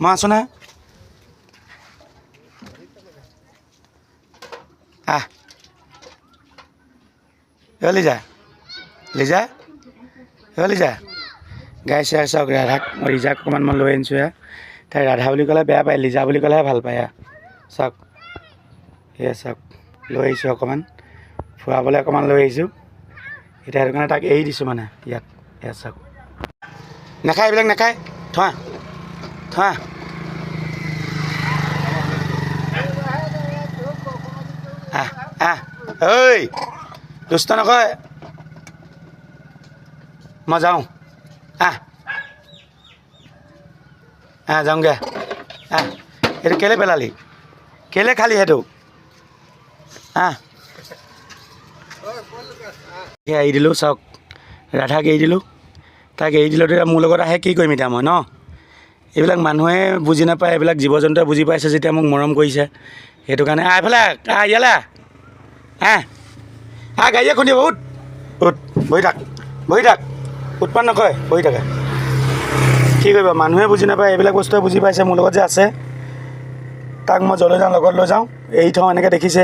মই আছোঁ নহয়। লিজা লিজা লিজা গাই চাই চাওক ৰাধাক ৰিজাক অকণমান মই লৈ আনিছোঁ তাই ৰাধা বুলি ক'লে বেয়া পায়, লিজা বুলি ক'লেহে ভাল পায়। চাওক সেয়া চাওক লৈ আহিছোঁ অকণমান ফুৰাবলৈ অকণমান লৈ আহিছোঁ এতিয়া সেইটো কাৰণে তাক এৰি দিছোঁ মানে ইয়াত। এয়া চাওক নাখায় এইবিলাক নাখায়, থোৱা থোৱা। ঐ দুষ্ট নকয়, মই যাওঁ। যাওঁগৈ। এইটো কেলৈ পেলালি, কেলৈ খালি সেইটো? এৰি দিলোঁ চাওক, ৰাধাক এৰি দিলোঁ। তাক এৰি দিলোঁ তেতিয়া মোৰ লগত আহে কি কৰিম এতিয়া মই ন? এইবিলাক মানুহে বুজি নাপায়, এইবিলাক জীৱ জন্তুৱে বুজি পাইছে যেতিয়া মোক মৰম কৰিছে সেইটো কাৰণে। এইফালে ইয়ালৈ গাড়ীয়ে খুন্দিব। উঠ উঠ, বহি থাক বহি থাক, উৎপাত নকয়, বহি থাকে। কি কৰিব, মানুহে বুজি নাপায়, এইবিলাক বস্তুৱে বুজি পাইছে মোৰ লগত যে আছে। তাক মই য'লৈ যাওঁ লগত লৈ যাওঁ, এৰি থওঁ এনেকৈ দেখিছে।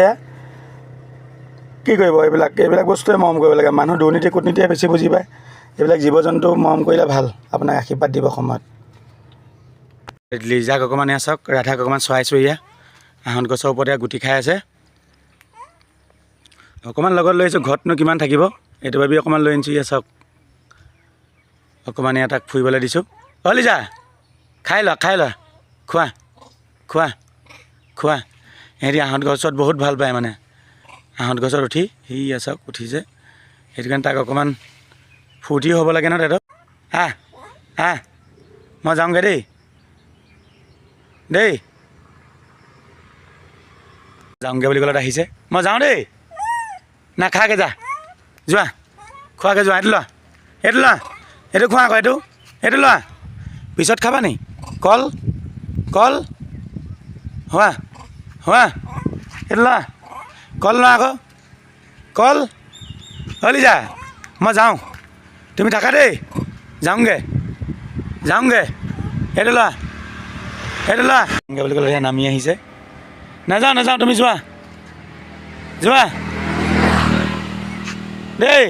কি কৰিব, এইবিলাক বস্তুৱে মৰম কৰিব লাগে। মানুহ দুৰ্নীতি কূটনীতিয়ে বেছি বুজি পায়, এইবিলাক জীৱ জন্তু মৰম কৰিলে ভাল, আপোনাক আশীৰ্বাদ দিব সময়ত। লিজাক অকণমান চাওক, ৰাধাক অকণমান চৰাইছোঁ। আহঁত গছৰ ওপৰতে গুটি খাই আছে। অকণমান লগত লৈ আহিছোঁ, ঘৰতনো কিমান থাকিব এইটো ভাবি অকণমান লৈ আনিছোঁ। চাওক অকণমান তাক ফুৰিবলৈ দিছোঁ। লিজা খাই লোৱা খাই লোৱা, খোৱা খোৱা খোৱা। সিহঁতি আহঁত গছত বহুত ভাল পায় মানে, আহঁত গছত উঠি চাওক উঠিছে। সেইটো কাৰণে তাক অকণমান ফূৰ্তিও হ'ব লাগে ন তেহেঁতক। মই যাওঁগৈ দেই যাওঁগৈ বুলি ক'লে আহিছে। মই যাওঁ দেই। নাখাগে যা, যোৱা খোৱাকৈ যোৱা। এইটো লোৱা এইটো লোৱা, এইটো খোৱা আকৌ, এইটো লোৱা, পিছত খাবা নি? কল কল হোৱা হোৱা, এইটো লোৱা, কল লোৱা আকৌ, কল। লিজা মই যাওঁ, তুমি থাকা দেই, যাওঁগৈ এইটো লোৱা বুলি ক'লে নামি আহিছে। নাযাওঁ তুমি যোৱা দেই।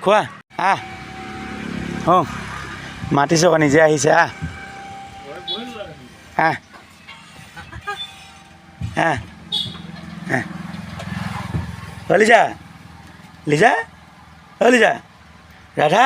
খোৱা মাতিছোঁ আকৌ, নিজে আহিছে। লিজা লিজা লিজা ৰাধা